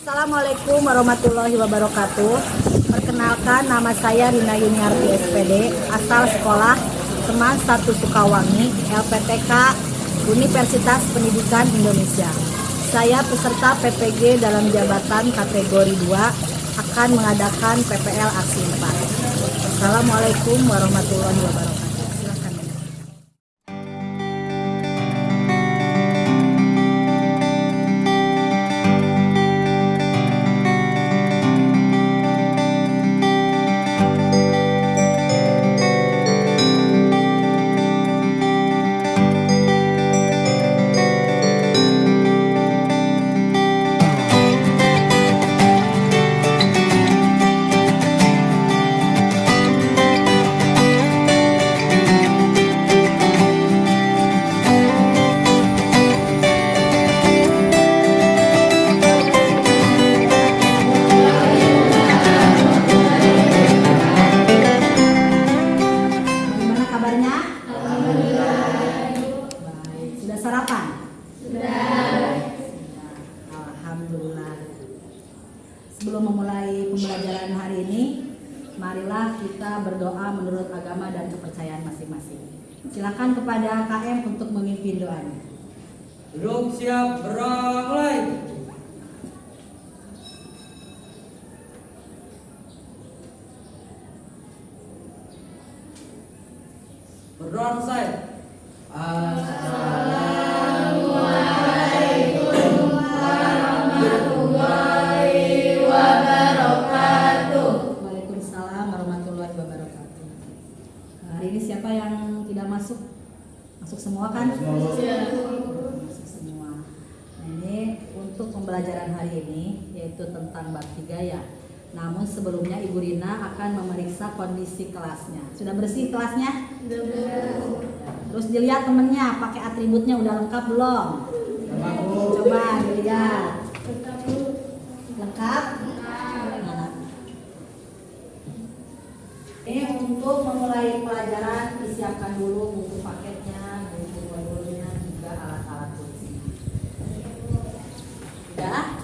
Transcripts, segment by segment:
Assalamualaikum warahmatullahi wabarakatuh. Perkenalkan, nama saya Rina Yuniarti SPD, asal sekolah Seman 1 Sukawangi, LPTK Universitas Pendidikan Indonesia. Saya peserta PPG dalam jabatan kategori 2 akan mengadakan PPL Aksi 4. Assalamualaikum warahmatullahi wabarakatuh. Silakan. Sudah sarapan? Sudah. Alhamdulillah. Sebelum memulai pembelajaran hari ini, marilah kita berdoa menurut agama dan kepercayaan masing-masing. Silakan kepada KM untuk memimpin doanya. Duduk siap, mulai. Berdoa selesai. Assalamualaikum warahmatullahi wabarakatuh. Waalaikumsalam warahmatullahi wabarakatuh. Hari ini siapa yang tidak masuk? Masuk semua kan? Masuk semua. Nah, ini untuk pembelajaran hari ini yaitu tentang bab 3 ya. Namun sebelumnya Ibu Rina akan memeriksa kondisi kelasnya. Sudah bersih kelasnya? Sudah bersih. Terus dilihat temennya pakai atributnya udah lengkap belum? Coba dilihat. Lengkap? Nah. Ini untuk memulai pelajaran disiapkan dulu buku paketnya, buku modulnya, juga alat-alat tulisnya. Sudah?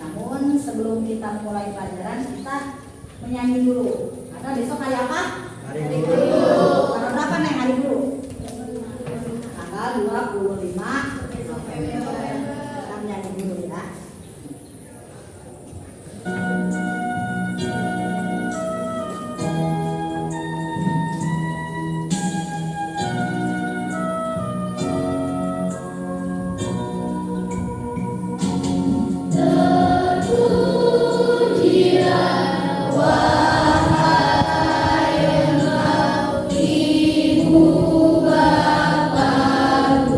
Namun sebelum kita mulai pelajaran kita menyanyi dulu. Karena besok hari apa? Hari Guru. Tanggal berapa nih hari Guru? Tanggal 25 November. Kita menyanyi dulu ya. Ibu bapakku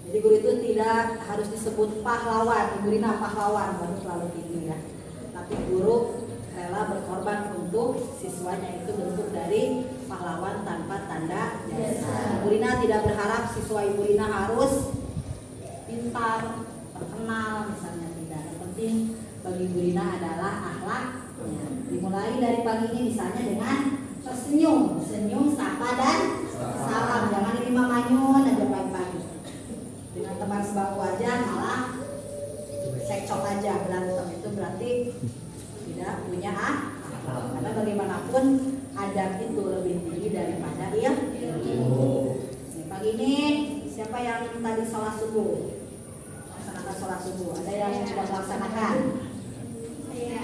Jadi guru itu tidak harus disebut pahlawan, Ibu Rina pahlawan baru terlalu tinggi ya. Tapi guru rela berkorban untuk siswanya, itu bentuk dari pahlawan tanpa tanda jasa. Ibu Rina tidak berharap siswa Ibu Rina harus pintar, terkenal misalnya, tidak. Yang penting bagi Ibu Rina adalah akhlaknya. Dimulai dari pagi ini misalnya dengan tersenyum, senyum, sapa dan salam. Jangan ini mamanyun aja pagi-pagi. Dengan teman sebangku aja malah cekcok aja, berantem, itu berarti tidak punya akhlak. Karena bagaimanapun adab itu lebih tinggi daripada ilmu. Pagi ini siapa yang tadi sholat subuh? Laksanakan sholat subuh. Ada yang sudah melaksanakan? Saya.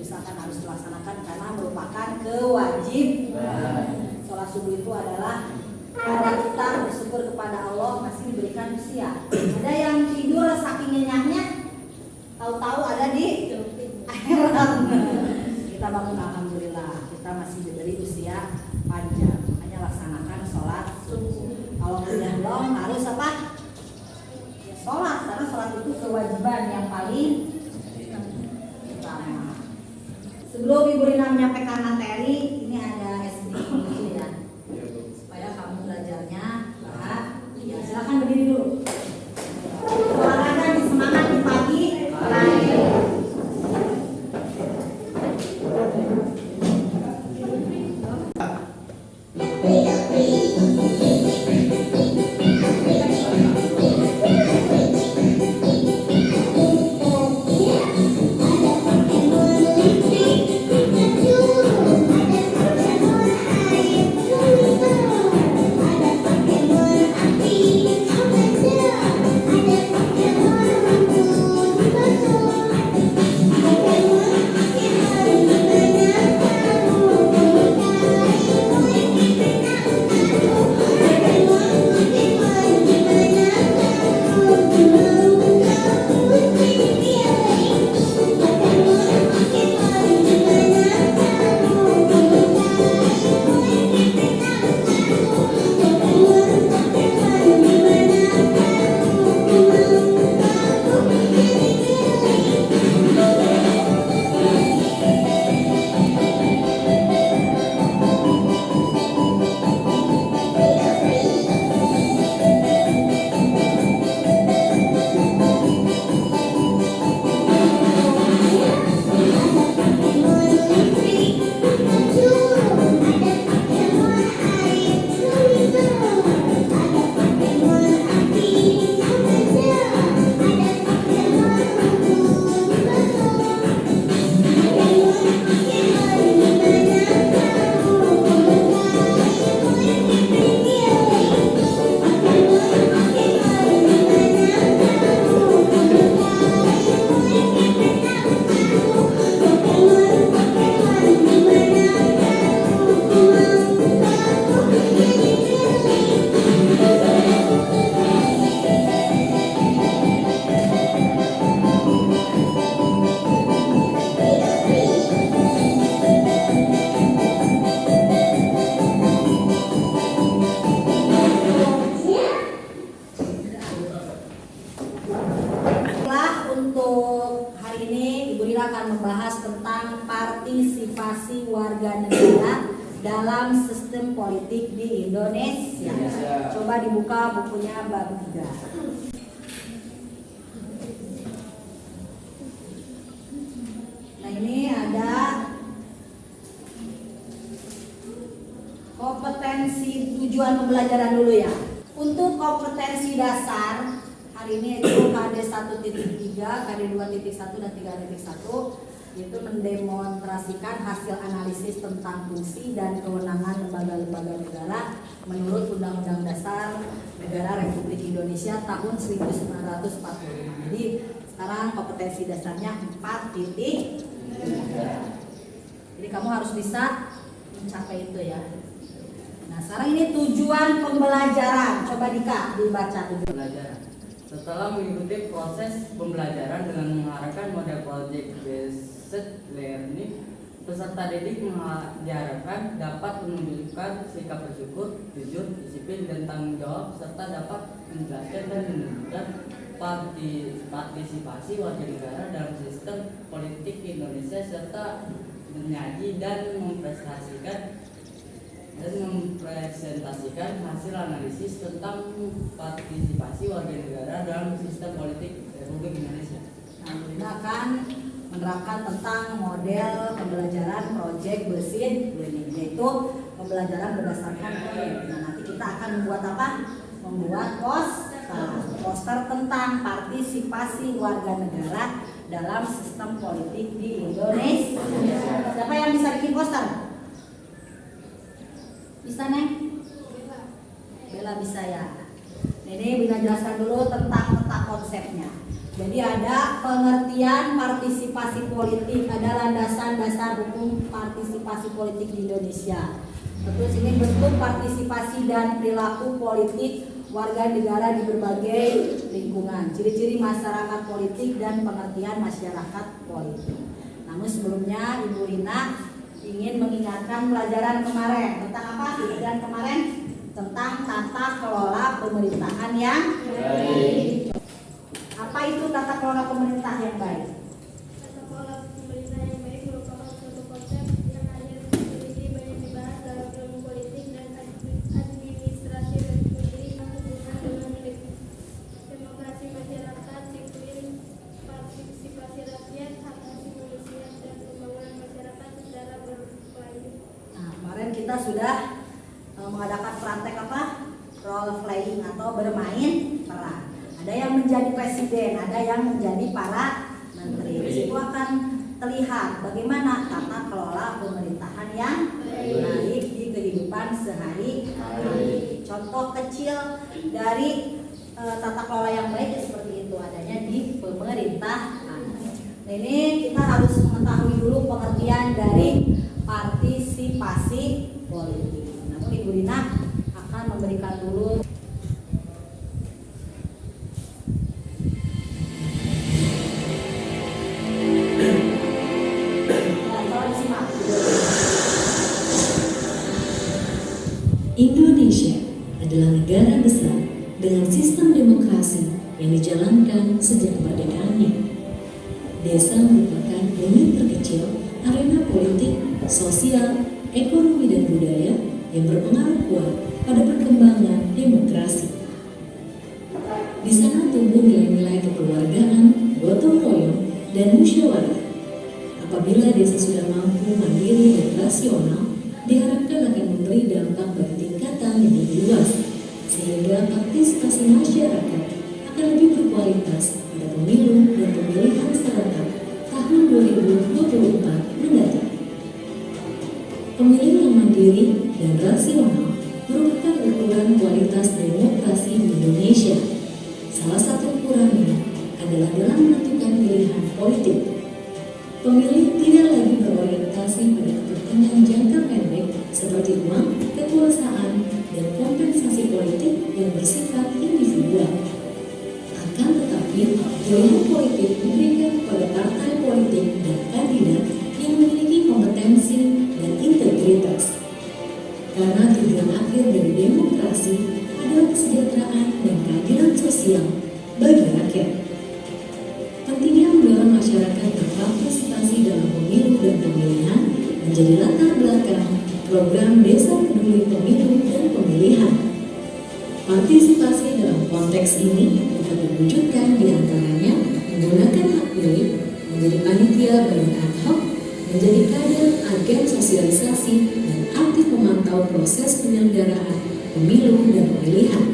Misalkan harus dilaksanakan karena merupakan kewajiban. Sholat subuh itu adalah cara kita bersyukur kepada Allah masih diberikan usia. Ada yang tidur saking nyenyaknya, tahu-tahu ada di akhirat. Kita bangun alhamdulillah, kita masih diberi usia panjang. Makanya laksanakan sholat subuh. Kalau belum harus apa? Ya sholat, karena sholat itu kewajiban yang paling utama. Sebelum Ibu Rina menyampaikan materi, ini ada SD dulu ya, supaya kamu belajarnya lahap. Ya silakan berdiri dulu. Olahraga di semangat di pagi hari. Untuk hari ini Ibu Rina akan membahas tentang partisipasi warga negara dalam sistem politik di Indonesia. Coba dibuka bukunya bab 3. Nah ini ada kompetensi tujuan pembelajaran dulu ya. Untuk kompetensi dasar hari ini itu KD 1.3, KD 2.1 dan 3.1 itu mendemonstrasikan hasil analisis tentang fungsi dan kewenangan lembaga-lembaga negara menurut Undang-Undang Dasar Negara Republik Indonesia tahun 1945. Jadi sekarang kompetensi dasarnya 4.3. Jadi kamu harus bisa mencapai itu ya. Nah sekarang ini tujuan pembelajaran. Coba Dika dibaca tujuan Pembelajaran. Setelah mengikuti proses pembelajaran dengan mengarahkan model project based learning, Peserta didik diharapkan dapat menunjukkan sikap bersyukur, jujur, disiplin, dan tanggung jawab, serta dapat menjelaskan dan menunjukkan partisipasi warga negara dalam sistem politik Indonesia, serta menyaji dan mempresentasikan hasil analisis tentang partisipasi warga negara dalam sistem politik Republik Indonesia. Kita akan menerapkan tentang model pembelajaran project based learning, yaitu pembelajaran berdasarkan proyek. Nah, nanti kita akan membuat apa? Membuat poster tentang partisipasi warga negara dalam sistem politik di Indonesia. Siapa yang bisa bikin poster? Bisa, Neng? Bella bisa ya. Ini Bina jelaskan dulu tentang konsepnya. Jadi ada pengertian partisipasi politik, ada landasan dasar hukum partisipasi politik di Indonesia. Terus ini bentuk partisipasi dan perilaku politik warga negara di berbagai lingkungan, ciri-ciri masyarakat politik dan pengertian masyarakat politik. Namun sebelumnya Ibu Rina ingin mengingatkan pelajaran kemarin tentang apa? Pelajaran kemarin tentang tata kelola pemerintahan yang baik. Apa itu tata kelola pemerintah yang baik? Tata kelola pemerintah yang baik merupakan suatu konsep yang hanya memiliki banyak dibahas dalam ilmu politik dan administrasi Republik yang hubungan dengan demokrasi masyarakat, sipil, partisipasi rakyat, hak asasi manusia, dan pembangunan masyarakat secara berkelanjutan. Nah, kemarin kita sudah mengadakan praktek apa? Role playing atau bermain peran. Ada yang menjadi presiden, ada yang menjadi para menteri. Itu akan terlihat bagaimana tata kelola pemerintahan yang baik di kehidupan sehari-hari. Contoh kecil dari tata kelola yang baik seperti itu adanya di pemerintahan. Nah, ini kita harus mengetahui dulu pengertian dari partisipasi politik. Namun Ibu Rina akan memberikan dulu Indonesia adalah negara besar dengan sistem demokrasi yang dijalankan sejak kemerdekaannya. Desa merupakan unit terkecil arena politik, sosial, ekonomi, dan budaya yang berpengaruh kuat pada perkembangan demokrasi. Di sana tumbuh nilai-nilai kekeluargaan, gotong royong, dan musyawarah. Apabila desa sudah mampu mandiri dan rasional, diharapkan akan memberi dampak bagi tingkatan yang lebih luas, sehingga partisipasi masyarakat akan lebih berkualitas pada pemilu dan pemilihan serentak tahun 2024 mendatang. Pemilih yang mandiri dan rasional merupakan ukuran kualitas demokrasi di Indonesia. Salah satu ukurannya adalah dalam menentukan pilihan politik. Pemilih tidak lagi berorientasi pada kepentingan jangka pendek seperti uang, kekuasaan, dan kompensasi politik yang bersifat individual. Akan tetapi, pilihan politik diberikan kepada partai politik dan kandidat yang memiliki kompetensi dan integritas. Karena tujuan akhir dari demokrasi adalah kesejahteraan dan keadilan sosial bagi rakyat. Pentingnya mendorong masyarakat berpartisipasi dalam pemilu dan pemilihan menjadi latar belakang program Desa Peduli Pemilu dan Pemilihan. Partisipasi dalam konteks ini dapat diwujudkan diantaranya menggunakan hak pilih, menjadi panitia badan ad hoc, menjadi kader agen sosialisasi, dan aktif memantau proses penyelenggaraan pemilu dan pemilihan.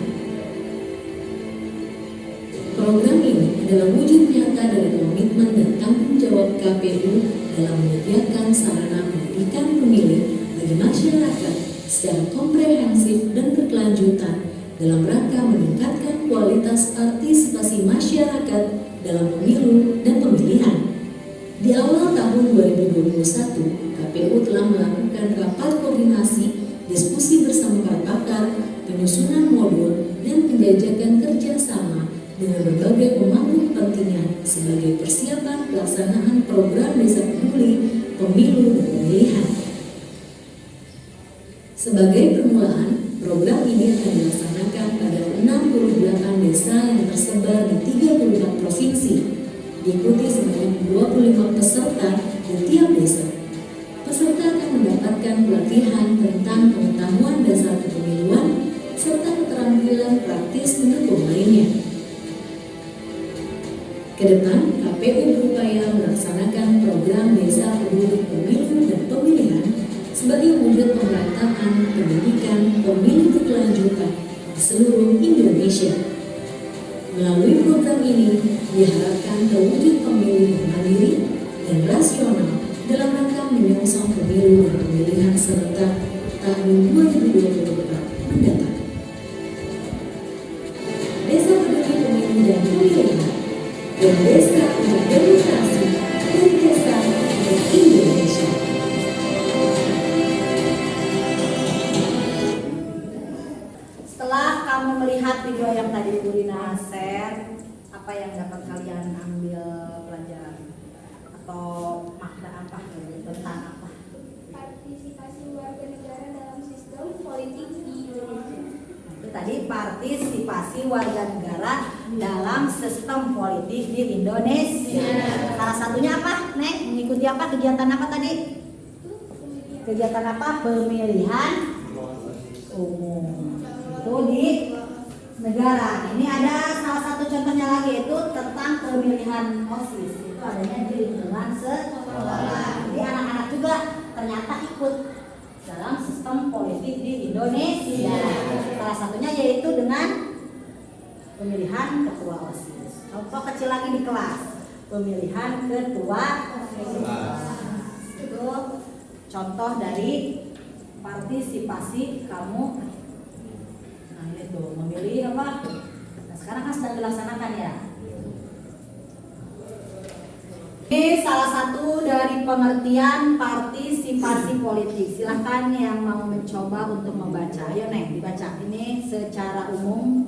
Program ini adalah wujud nyata dari komitmen dan tanggung jawab KPU dalam menyediakan sarana pendidikan pemilih bagi masyarakat secara komprehensif dan berkelanjutan dalam rangka meningkatkan kualitas partisipasi masyarakat dalam pemilu dan pemilihan. Di awal tahun 2021, KPU telah melakukan rapat koordinasi, diskusi bersama para pakar, penyusunan modul, dan penjajakan kerjasama dengan berbagai pemangku kepentingan sebagai persiapan pelaksanaan program Desa Peduli pemilu dan pemilihan. Sebagai permulaan, program ini akan dilaksanakan pada 68 desa yang tersebar di 34 provinsi, diikuti sebanyak 25 peserta di tiap desa. Peserta akan mendapatkan pelatihan tentang pengetahuan dasar kepemiluan serta keterampilan praktis mendukung lainnya. Kedepan, KPU berupaya melaksanakan program Desa Peduli Pemilu dan Pemilihan sebagai wujud pemerataan pendidikan pemilu berkelanjutan di seluruh Indonesia. Melalui program ini, diharapkan terwujud pemilu yang mandiri dan rasional dalam rangka menyongsong pemilu dan pemilihan serentak tahun 2024 mendatang. Desa Peduli Pemilu dan Pemilihan dan Desa untuk Demokrasi dan Desa untuk Indonesia. Setelah kamu melihat video yang tadi Bu Rina share, apa yang dapat kalian ambil pelajaran? Atau makna apa tentang apa? Partisipasi warga negara dalam sistem politik di Indonesia. Itu tadi partisipasi warga negara dalam sistem politik di Indonesia. Salah satunya apa, Nek? Mengikuti apa? Kegiatan apa tadi? Kegiatan apa? Pemilihan umum. Itu di negara. Ini ada salah satu contohnya lagi, itu tentang pemilihan OSIS. Itu adanya di lingkungan sekolah. Jadi anak-anak juga ternyata ikut dalam sistem politik di Indonesia. Salah satunya yaitu dengan pemilihan ketua OSIS. Contoh kecil lagi di kelas, pemilihan ketua OSIS. Itu contoh dari partisipasi kamu. Nah itu memilih apa? Nah, sekarang kan sedang dilaksanakan ya. Ini salah satu dari pengertian partisipasi politik. Silahkan yang mau mencoba untuk membaca. Ayo Neng, dibaca. Ini secara umum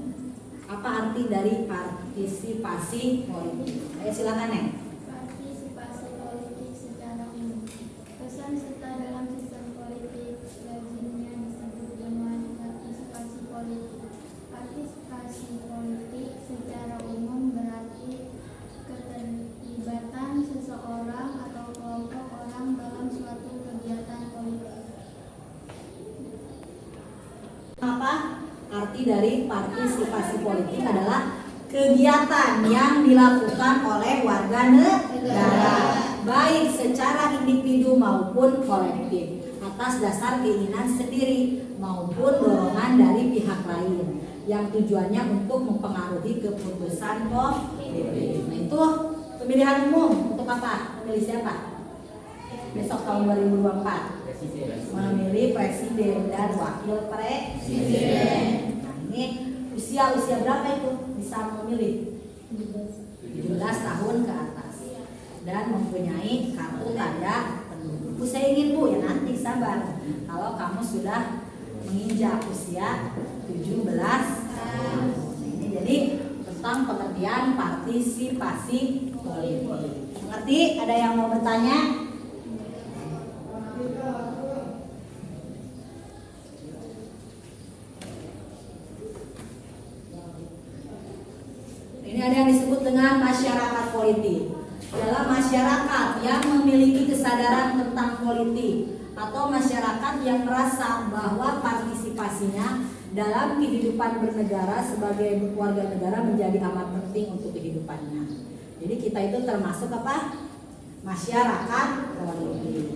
apa arti dari partisipasi politik? Ayo silakan Neng. Partisipasi politik secara umum. Pesan serta dalam sistem politik lazimnya disebut dengan partisipasi politik. Partisipasi politik secara umum berarti keterlibatan seseorang atau kelompok orang dalam suatu kegiatan politik. Apa arti dari partisipasi politik adalah kegiatan yang dilakukan oleh warga negara, baik secara individu maupun kolektif, atas dasar keinginan sendiri maupun dorongan dari pihak lain yang tujuannya untuk mempengaruhi keputusan politik. Nah itu pemilihan umum untuk apa? Memilih siapa? Besok tahun 2024 memilih presiden dan wakil presiden. Nah ini usia berapa itu bisa memilih? 17 tahun ke atas dan mempunyai kartu tanda penduduk. Bu saya ingin Bu, ya nanti sabar. Kalau kamu sudah menginjak usia 17 tahun. Ini jadi tentang pengertian partisipasi politik. Mengerti? Ada yang mau bertanya? Ini ada yang disebut dengan masyarakat politik. Adalah masyarakat yang memiliki kesadaran tentang politik atau masyarakat yang merasa bahwa partisipasinya dalam kehidupan bernegara sebagai warga negara menjadi amat penting untuk kehidupannya. Jadi kita itu termasuk apa? Masyarakat politik.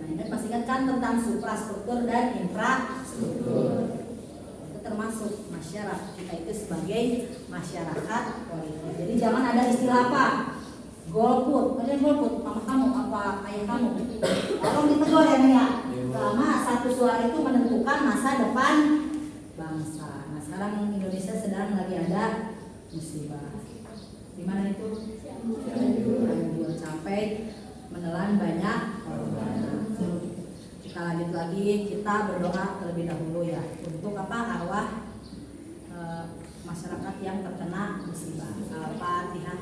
Nah ini pasti kan tentang suprastruktur dan infrastruktur. Termasuk masyarakat, kita itu sebagai masyarakat politik. Jadi jangan ada istilah apa? Golput, kalian golput, mama kamu apa ayah kamu? Tolong ditegur ya Nia. Karena satu suara itu menentukan masa depan bangsa. Nah sekarang Indonesia sedang lagi ada musibah. Di mana itu? Cianjur sampai menelan banyak korban. Kita lanjut lagi, kita berdoa terlebih dahulu ya untuk apa? Arwah masyarakat yang terkena musibah. Al-Fatihah.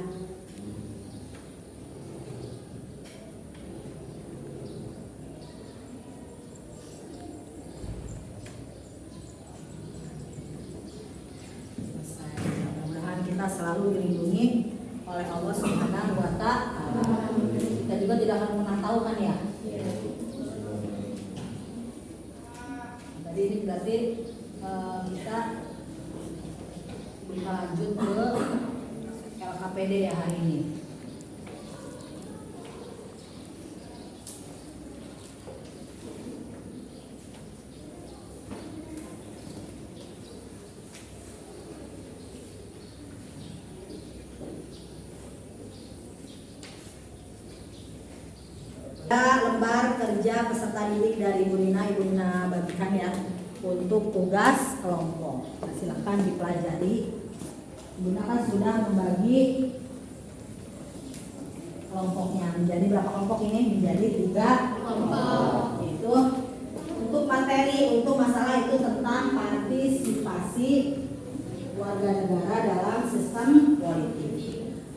selesai. Mudah-mudahan kita selalu dilindungi oleh Allah Subhanahu wa Ta'ala. Kita juga tidak akan pernah tahu kan ya. Jadi ini berarti kita bisa lanjut ke LKPD ya hari ini. Lembar kerja peserta didik dari Ibu Nina bagikan ya untuk tugas kelompok. Nah, silakan dipelajari. Ibu Nina kan sudah membagi kelompoknya menjadi berapa kelompok ini? Menjadi 3 kelompok. Yaitu untuk materi, untuk masalah itu tentang partisipasi warga negara dalam sistem politik.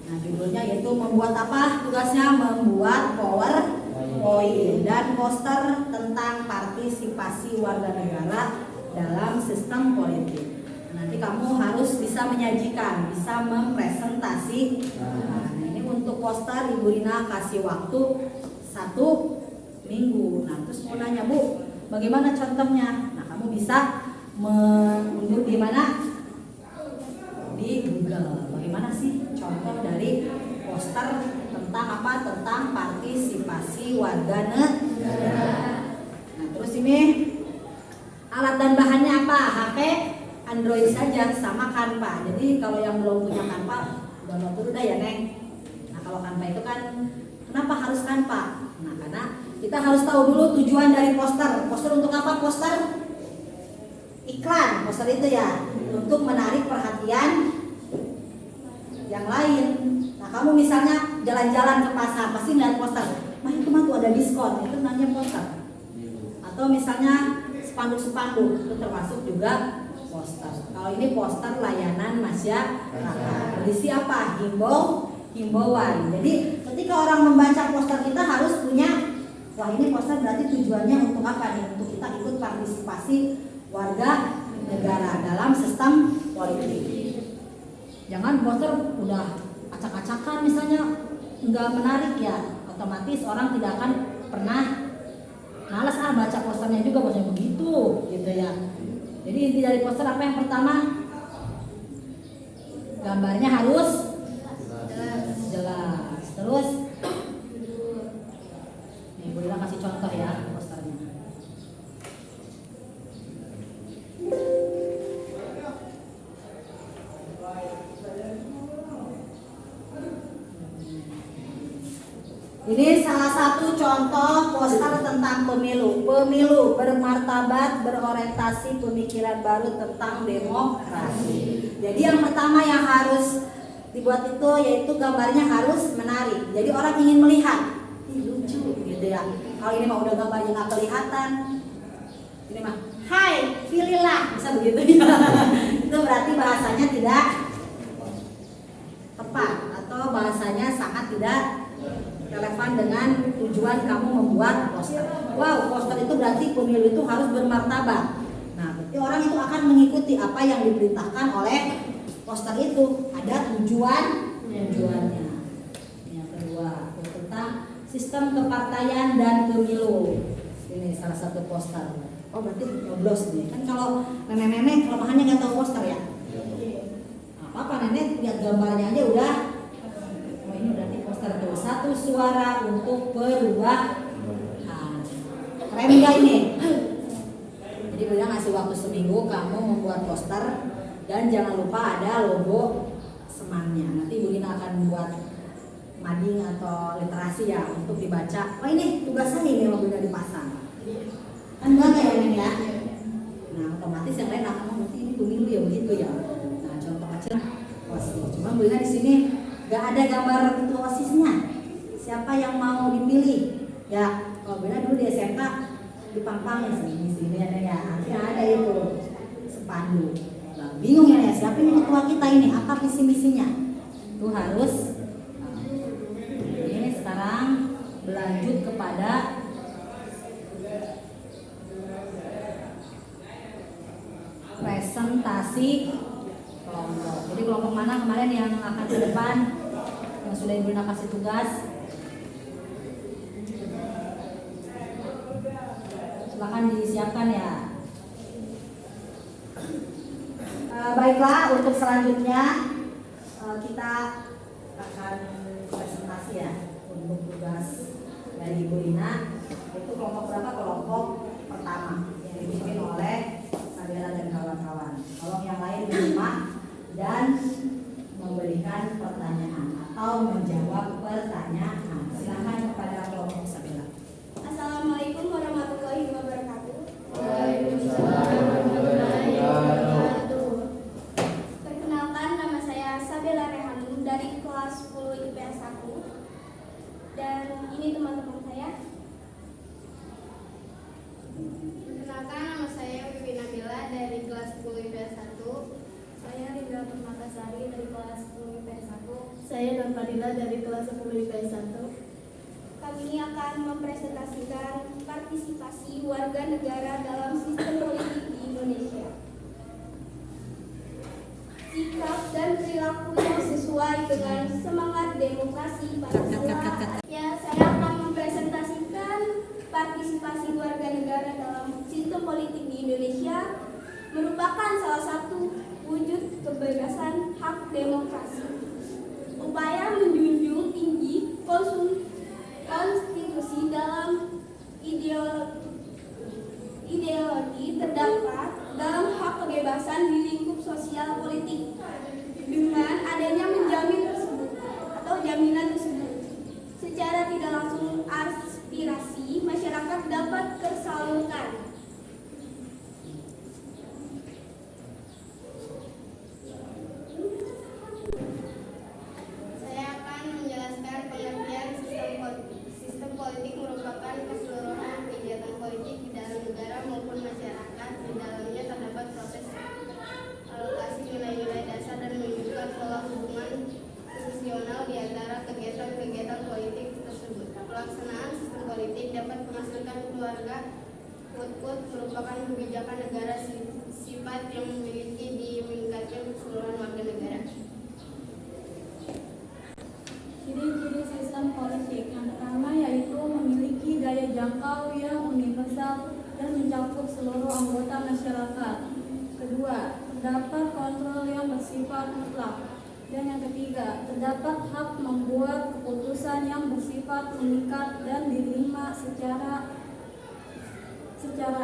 Nah, judulnya yaitu membuat apa? Tugasnya membuat PowerPoint dan poster tentang partisipasi warga negara dalam sistem politik. Nanti kamu harus bisa menyajikan, bisa mempresentasi. Nah, ini untuk poster Ibu Rina kasih waktu 1 minggu. Nah, terus mau nanya, Bu, bagaimana contohnya? Nah, kamu bisa mengunduh di mana? Di Google. Bagaimana sih contoh dari poster tentang apa? Tentang partisipasi warga negara. Nah, terus ini alat dan bahannya apa? HP Android saja sama Canva. Jadi kalau yang belum punya Canva, download dulu dah ya, Neng. Nah, kalau Canva itu kan kenapa harus Canva? Nah, karena kita harus tahu dulu tujuan dari poster. Poster untuk apa? Poster iklan. Poster itu ya untuk menarik perhatian yang lain. Nah, kamu misalnya jalan-jalan ke pasar, pasti lihat poster. Nah, itu mah tuh ada diskon, itu namanya poster. Atau misalnya spanduk-spanduk, itu termasuk juga poster. Kalau ini poster layanan masyarakat. Berisi apa? Himbauan. Jadi ketika orang membaca poster kita harus punya, wah ini poster berarti tujuannya untuk apa nih? Untuk kita ikut partisipasi warga negara dalam sistem politik. Jangan poster udah acak-acakan misalnya, nggak menarik ya, otomatis orang tidak akan pernah malas baca posternya juga, posternya begitu gitu ya. Jadi inti dari poster apa? Yang pertama, gambarnya harus jelas. Terus nih Bu Lila kasih contoh ya posternya. Ini salah satu contoh poster tentang pemilu. Pemilu bermartabat, berorientasi pemikiran baru tentang demokrasi. Jadi yang pertama yang harus dibuat itu yaitu gambarnya harus menarik. Jadi orang ingin melihat. Ih, lucu gitu ya. Kalau ini mah udah gambarnya nggak kelihatan. Ini mah, hai, pilihlah, bisa begitu ya. Itu berarti bahasanya tidak tepat atau bahasanya sangat tidak relevan dengan tujuan kamu membuat poster. Wow, poster itu berarti pemilu itu harus bermartabat. Nah, berarti orang itu akan mengikuti apa yang diperintahkan oleh poster itu. Ada tujuannya. Yang kedua, tentang sistem kepartaian dan pemilu. Ini salah satu poster. Oh, berarti nyoblos nih. Kan kalau nenek-nenek kelemahannya nggak tahu poster ya. Apa nenek lihat gambarnya aja udah. Oh, ini berarti poster tuh. Satu suara untuk perubahan. Keren nggak ini? Jadi beliau ngasih waktu seminggu kamu membuat poster dan jangan lupa ada logo semannya. Nanti Bu Lina akan membuat mading atau literasi ya untuk dibaca. Oh ini tugasnya ini logonya dipasang. Kan banyak ya ini ya. Nah otomatis yang lain akan nanti ini pemilu ya begitu ya. Nah contoh kecil OSIS. Cuma Bu Lina di sini nggak ada gambar ketua OSISnya. Siapa yang mau dipilih? Ya kalau Bu Lina dulu di SMK dipampang ya sini ada ya. Akhirnya ada itu spanduk. Nah, bingung ya siapa ini ketua kita ini? Apa visi-misinya? Itu harus. Ini sekarang berlanjut kepada presentasi kelompok. Jadi kelompok mana kemarin yang akan ke depan, yang sudah Ibu Lina kasih tugas? Silakan disiapkan ya. Baiklah, untuk selanjutnya kita akan presentasi ya untuk tugas dari Ibu Lina. Itu kelompok berapa? Kelompok pertama yang dipimpin oleh Sabella dan kawan-kawan. Tolong yang lain menyimak dan memberikan pertanyaan atau menjawab pertanyaan. Silakan kepada kelompok Sabella. Assalamualaikum warahmatullahi wabarakatuh. Perkenalkan, nama saya Sabella Rehanum dari kelas 10 IPS 1. Dan ini teman-teman saya. Perkenalkan, nama saya Wiwi Nabila dari kelas 10 IPS 1. Saya Rindra Permatasari dari kelas 10 IPS 1. Saya Nur Fadila dari kelas 10 IPS 1. Kami ini akan mempresentasikan partisipasi warga negara dalam sistem politik di Indonesia. Sikap dan perilaku yang sesuai dengan semangat demokrasi Pancasila. Ya, saya akan mempresentasikan partisipasi warga negara dalam sistem politik di Indonesia merupakan salah satu wujud kebebasan hak demokrasi. Upaya menjunjung tinggi konstitusi dalam ideologi terdapat dalam hak kebebasan di lingkup sosial politik dengan adanya menjamin tersebut atau jaminan tersebut secara tidak langsung aspirasi masyarakat dapat tersalurkan. Saya akan menjelaskan pengertian sistem politik merupakan keseluruhan kegiatan politik di dalam negara maupun masyarakat. Di dalamnya terdapat proses alokasi nilai-nilai dasar dan menunjukkan pola hubungan fungsional di antara kegiatan-kegiatan politik tersebut. Pelaksanaan sistem politik dapat menghasilkan keluarga quote merupakan kebijakan negara sifat yang memiliki di meningkatkan keseluruhan warga negara. Ciri-ciri sistem politik yang pertama yaitu memiliki daya jangkau yang universal dan mencakup seluruh anggota masyarakat. Kedua, terdapat kontrol yang bersifat mutlak. Dan yang ketiga, terdapat hak membuat keputusan yang bersifat mengikat dan diterima secara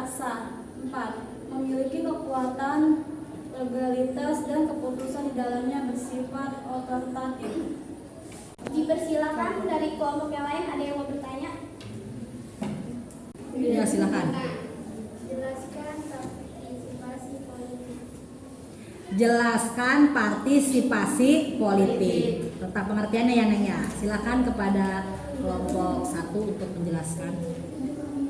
sah. 4. Memiliki kekuatan legalitas dan keputusan di dalamnya bersifat otoritatif. Dipersilakan dari kelompok yang lain, ada yang mau bertanya? Ya, silakan. Jelaskan partisipasi politik. Jelaskan partisipasi politik. Tentang pengertiannya ya Neng ya. Silakan kepada kelompok 1 untuk menjelaskan.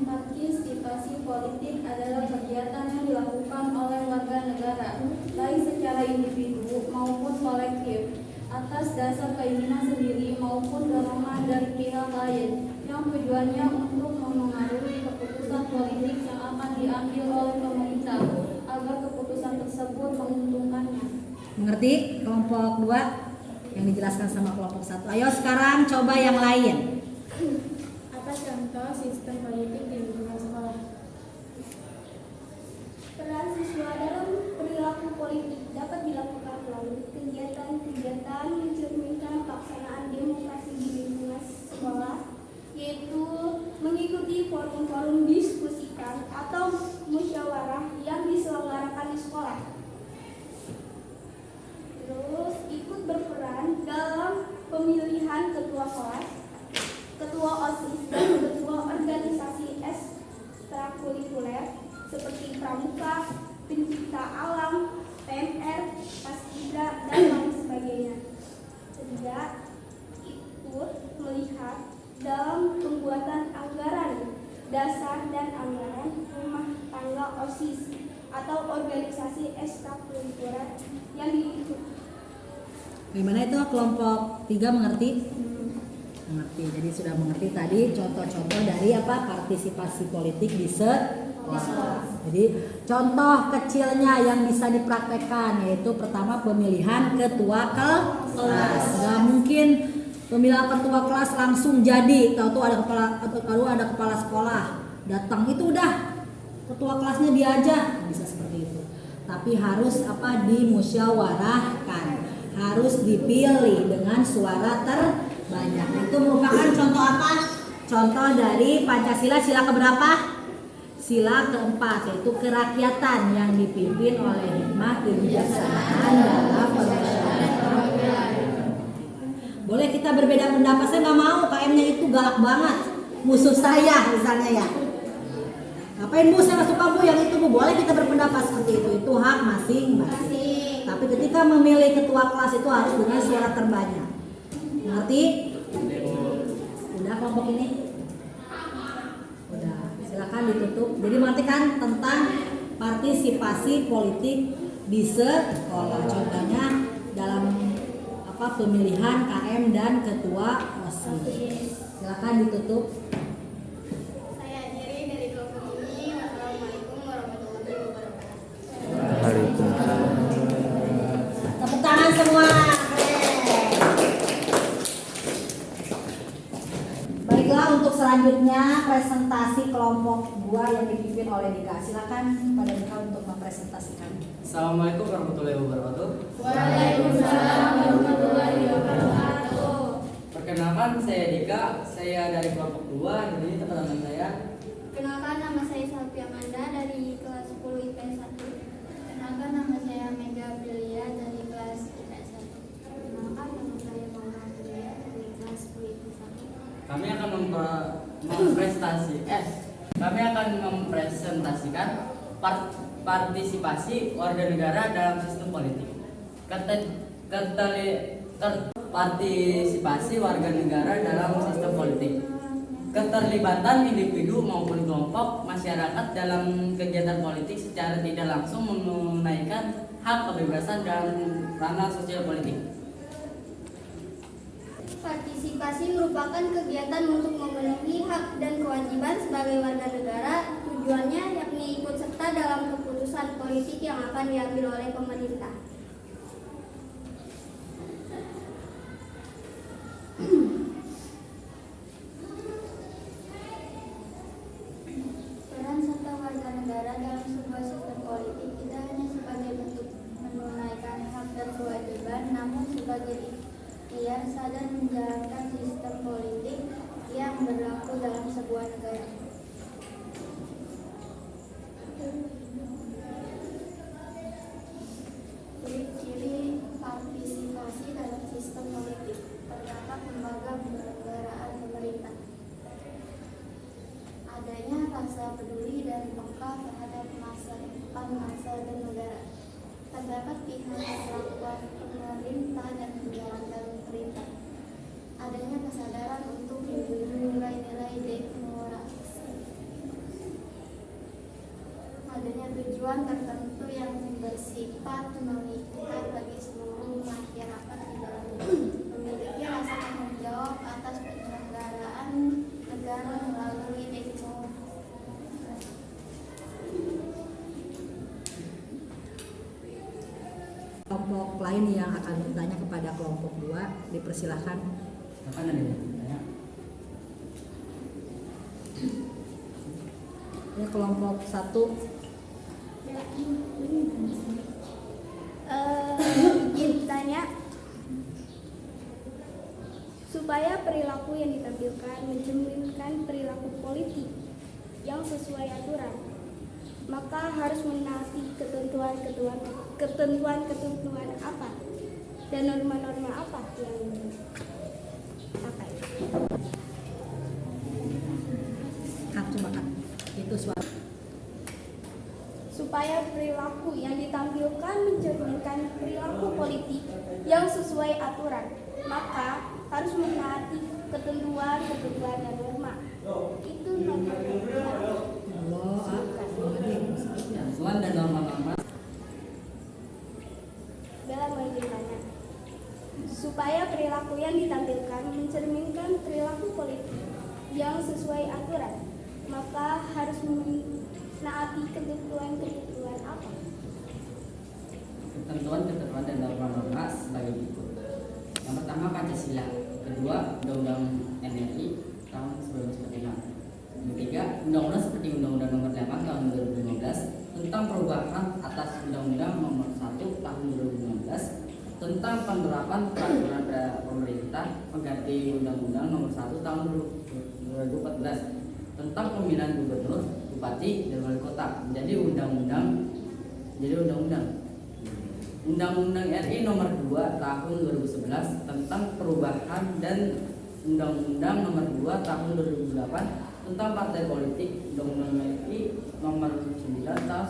Partisipasi politik adalah kegiatan yang dilakukan oleh warga negara, baik secara individu maupun kolektif, atas dasar keinginan sendiri maupun dorongan dari pihak lain, yang tujuannya untuk memengaruhi keputusan politik yang akan diambil oleh pemerintah agar keputusan tersebut menguntungkannya. Mengerti? Kelompok 2 yang dijelaskan sama kelompok 1. Ayo sekarang coba yang lain. Apa contoh sistem politik di lingkungan sekolah? Peran siswa dalam perilaku politik dapat dilakukan melalui kegiatan-kegiatan mencerminkan pelaksanaan demokrasi di lingkungan sekolah, yaitu mengikuti forum-forum diskusikan atau musyawarah yang diselenggarakan di sekolah. Terus ikut berperan dalam pemilihan ketua kelas, ketua OSIS, dan ketua organisasi ekstrakurikuler seperti pramuka, pencipta alam, PMR, Paskibra, dan lain sebagainya. Ketiga, ikut melihat dalam pembuatan anggaran dasar dan anggaran rumah tangga OSIS atau organisasi ekstrakurikuler yang diikuti. Bagaimana itu kelompok 3 mengerti? Mengerti. Jadi sudah mengerti tadi contoh-contoh dari apa partisipasi politik di sekolah. Jadi contoh kecilnya yang bisa dipraktekkan yaitu pertama pemilihan ketua kelas. Gak mungkin pemilihan ketua kelas langsung jadi, tahu ada kepala sekolah datang itu udah ketua kelasnya dia aja, bisa seperti itu. Tapi harus dimusyawarahkan, harus dipilih dengan suara terbanyak. Itu merupakan contoh apa? Contoh dari Pancasila sila keberapa? Sila keempat, yaitu kerakyatan yang dipimpin oleh hikmah kebijaksanaan dalam permusyawaratan. Boleh kita berbeda pendapat, saya nggak mau KM-nya itu galak banget, musuh saya misalnya ya. Ngapain Bu, saya masuk kamu yang itu Bu, boleh kita berpendapat seperti itu hak masing-masing. Tapi ketika memilih ketua kelas itu harus dengan suara terbanyak. Ngerti? Udah kelompok ini? Udah, silakan ditutup. Jadi nanti kan tentang partisipasi politik di sekolah. Contohnya dalam pemilihan KM dan ketua OSIS. Silakan ditutup. Saya akhiri dari kelompok ini. Wassalamualaikum warahmatullahi wabarakatuh. Waalaikumsalam. Tepuk tangan semua. Baiklah, untuk selanjutnya presentasi kelompok 2 yang dipimpin oleh Dika. Silakan pada Dika untuk mempresentasikan. Assalamualaikum warahmatullahi wabarakatuh. Waalaikumsalam warahmatullahi wabarakatuh. Perkenalkan, saya Dika, saya dari kelompok 2. Jadi teman-teman saya. Kenalkan, nama saya Safi Amanda dari kelas 10 IPS 1. Kenalkan, nama saya Mega Aprilia dari kelas IPS 1. Kenalkan, nama saya Mama Aprilia dari kelas 10 IPS 1. Kami akan mempresentasikan partisipasi warga negara dalam sistem politik. Partisipasi warga negara dalam sistem politik. Keterlibatan individu maupun kelompok masyarakat dalam kegiatan politik secara tidak langsung menunaikan hak kebebasan dalam ranah sosial politik. Partisipasi merupakan kegiatan untuk memenuhi hak dan kewajiban sebagai warga negara. Tujuannya yakni ikut serta dalam keputusan politik yang akan diambil oleh pemerintah. Peran serta warga negara dalam sebuah sistem politik tidak hanya sebagai bentuk menunaikan hak dan kewajiban, namun sebagai ikhtiar sadar menjalankan sistem politik yang berlaku dalam sebuah negara. Ciri-ciri partisipasi dalam sistem politik. Terdapat lembaga penyelenggaraan pemerintah. Adanya rasa peduli dan peka terhadap masa depan bangsa dan negara. Terdapat pihak melakukan pemerintah dan menjalankan perintah. Adanya kesadaran untuk nilai-nilai demokrasi. Adanya tujuan tertentu yang bersifat mengikat bagi seluruh masyarakat di dalamnya. Memiliki rasa tanggung jawab atas penyelenggaraan negara melalui demokrasi. Kelompok lain yang akan bertanya kepada kelompok 2 dipersilahkan. Kapan ada yang bertanya? Ya, kelompok 1. Tanya, supaya perilaku yang ditampilkan mencerminkan perilaku politik yang sesuai aturan, maka harus menaati ketentuan apa dan norma-norma apa yang dipakai. Itu suara. Supaya perilaku yang ditampilkan mencerminkan perilaku politik yang sesuai aturan, maka harus menaati ketentuan dan norma. Itu norma-norma. Ketentuan dan norma-norma. Bella mau ditanya. Supaya perilaku yang ditampilkan mencerminkan perilaku politik yang sesuai aturan, maka harus menaati ketentuan kedua, Undang-Undang NRI tahun 1945. Yang ketiga, undang-undang seperti Undang-Undang Nomor 8 tahun 2015 tentang perubahan atas Undang-Undang Nomor 1 tahun 2015 tentang penerapan peraturan pemerintah pengganti Undang-Undang Nomor 1 tahun 2014 tentang pemilihan gubernur, bupati, dan wali kota menjadi undang-undang. Undang-Undang RI Nomor 2 tahun 2011 tentang perubahan dan Undang-Undang Nomor 2 tahun 2008 tentang partai politik, Undang-Undang RI Nomor 9 tahun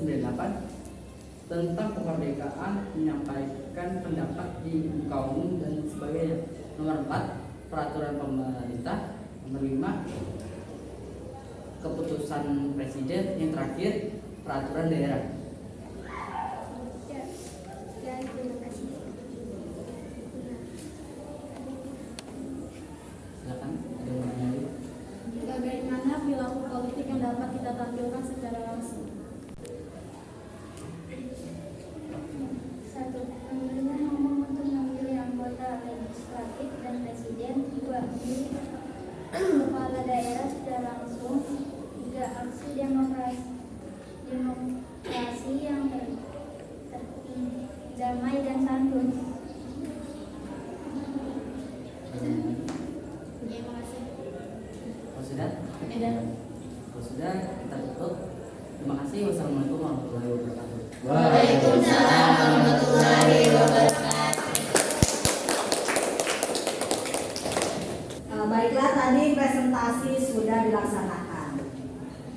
1998 tentang kemerdekaan menyampaikan pendapat di muka umum dan sebagainya. Nomor 4, peraturan pemerintah. Nomor 5, keputusan presiden. Yang terakhir, peraturan daerah. Ya, terima kasih. Silakan, ada yang mau tanya? Bagaimana perilaku politik yang dapat kita tampilkan secara langsung? 1. Pemilihan umum untuk memilih anggota legislatif dan presiden. 2. Memilih kepala daerah secara langsung. 3. Aksi demokrasi yang damai dan santun. Ya, makasih. Kalau sudah, kita tutup. Terima kasih. Wassalamualaikum warahmatullahi wabarakatuh. Waalaikumsalam warahmatullahi wabarakatuh. Baiklah, tadi presentasi sudah dilaksanakan.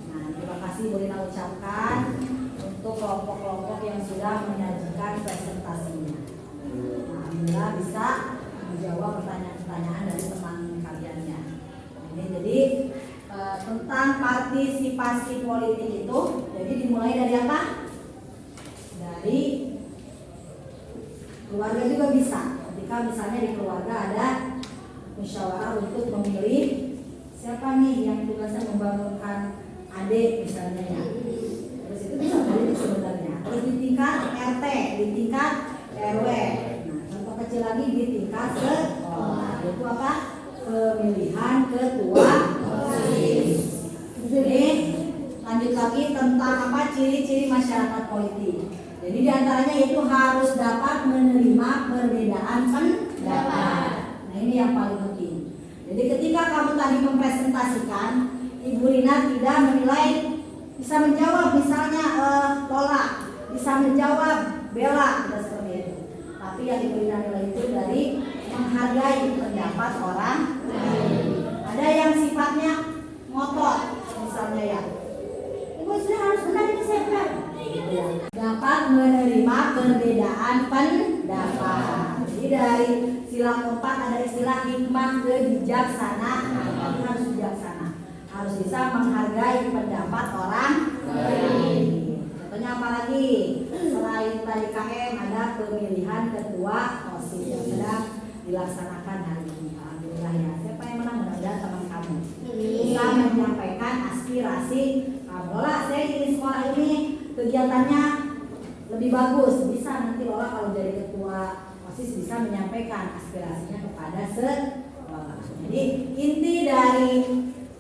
Nah, terima kasih Bu Rina ucapkan untuk kelompok-kelompok yang sudah menyajikan presentasinya. Nah, alhamdulillah bisa menjawab pertanyaan-pertanyaan dari teman kaliannya. Ini jadi tentang partisipasi politik itu, jadi dimulai dari apa? Dari keluarga juga bisa. Ketika misalnya di keluarga ada musyawarah untuk memilih siapa nih yang tugasnya membangunkan adik misalnya ya. Terus itu bisa politik sebenarnya. Terus di tingkat RT, di tingkat RW. Nah, contoh kecil lagi di tingkat sekolah. Itu apa? Pemilihan ketua OSIS. Ini lanjut lagi tentang apa? Ciri-ciri masyarakat politik. Jadi diantaranya itu harus dapat menerima perbedaan pendapat. Nah, ini yang paling penting. Jadi ketika kamu tadi mempresentasikan, Ibu Rina tidak menilai, bisa menjawab misalnya Lola, bisa menjawab Bella, tidak seperti itu. Tapi yang Ibu Rina nilai itu dari menghargai pendapat orang lain. Ada yang sifatnya ngotot, misalnya ya. Ibu sudah harus benar ini saya benar. Dapat menerima perbedaan pendapat. Jadi dari sila keempat ada istilah hikmah kebijaksanaan. Harus bijaksana, harus bisa menghargai pendapat orang lain. Contohnya apa lagi? Selain tadi KM ada pemilihan ketua OSIS yang sedang dilaksanakan hari ini. Alhamdulillah ya. Siapa yang menang? Mudah-mudahan teman kamu bisa menyampaikan aspirasi kamu. Lola, saya ingin sekolah ini kegiatannya lebih bagus. Bisa nanti Lola kalau jadi ketua OSIS bisa menyampaikan aspirasinya kepada sekolah. Jadi inti dari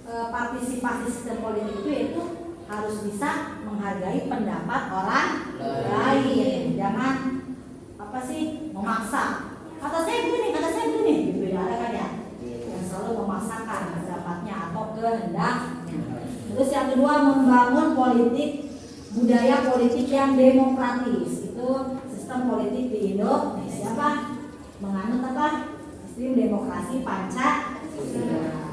partisipasi sistem politik itu harus bisa menghargai pendapat orang lain. Jangan apa sih memaksa. Kata saya begini, gitu ya, ada kan ya? Yang selalu memaksakan pendapatnya atau kehendaknya. Terus yang kedua, membangun budaya politik yang demokratis. Itu sistem politik di Indonesia apa? Menganut apa? Sistem demokrasi Pancasila.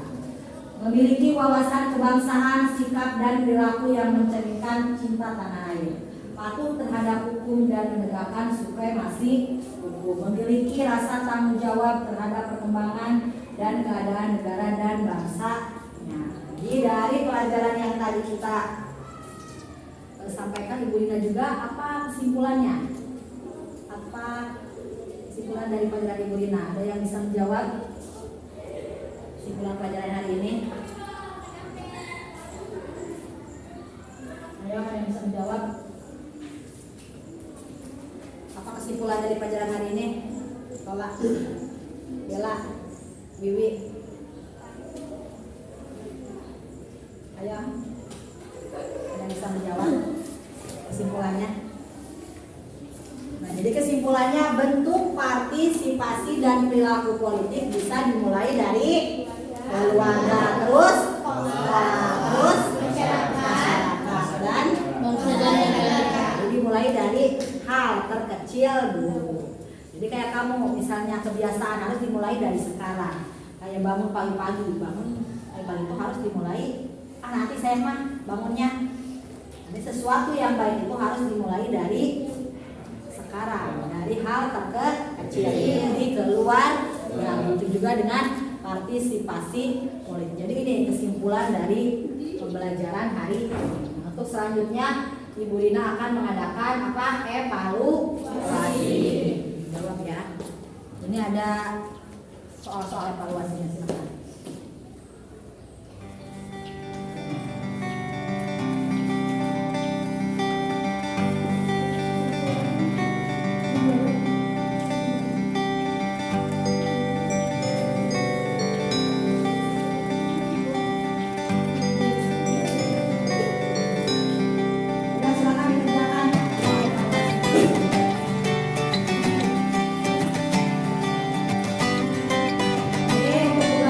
Memiliki wawasan kebangsaan, sikap dan perilaku yang mencerminkan cinta tanah air, patuh terhadap hukum dan menegakkan supremasi hukum, memiliki rasa tanggung jawab terhadap perkembangan dan keadaan negara dan bangsanya. Jadi dari pelajaran yang tadi kita sampaikan, Ibu Rina juga, apa kesimpulannya? Apa kesimpulan dari pelajaran Ibu Rina? Ada yang bisa menjawab kesimpulan pelajaran hari ini? Ayo, ada yang bisa menjawab? Apa kesimpulan dari pelajaran hari ini? Lola, Bella, Wiwi. Ayo. Ada bisa menjawab kesimpulannya? Nah, jadi kesimpulannya bentuk partisipasi dan perilaku politik bisa dimulai dari keluarga, terus masyarakat dan negara. Jadi mulai dari hal terkecil dulu. Jadi kayak kamu misalnya kebiasaan harus dimulai dari sekarang. Kayak bangun pagi-pagi, pagi itu harus dimulai. Nanti saya mah bangunnya. Nanti sesuatu yang baik itu harus dimulai dari sekarang, dari hal terkecil. Jadi keluar. Ya, begitu juga dengan partisipasi politik. Jadi ini kesimpulan dari pembelajaran hari ini. Untuk selanjutnya Ibu Rina akan mengadakan evaluasi. Jawab ya. Ini ada soal-soal evaluasinya, silakan. Untuk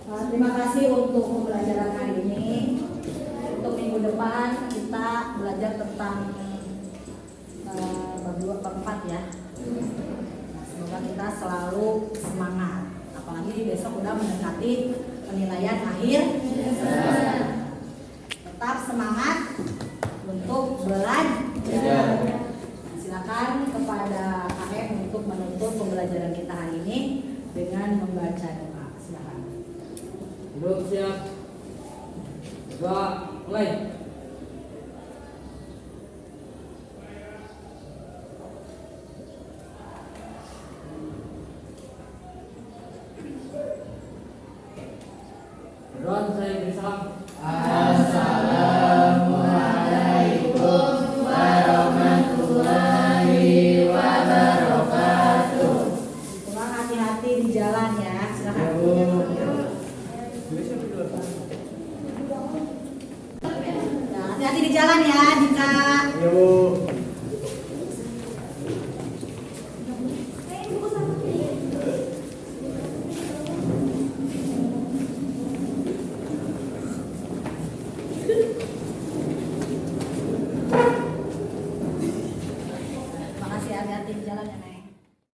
Terima kasih untuk pembelajaran hari ini. Untuk minggu depan kita belajar tentang bab 4 ya. Semoga kita selalu semangat. Apalagi besok udah mendekati penilaian akhir. Tetap semangat untuk belajar. Silakan kepada KM untuk menutup pembelajaran kita hari ini dengan membaca doa. Silakan. Duduk siap. Doa mulai. Ron, saya beri salam. Assalamualaikum warahmatullahi wabarakatuh. Kurang hati-hati di jalan ya. Silakan. Nah, hati-hati di jalan ya, Dika.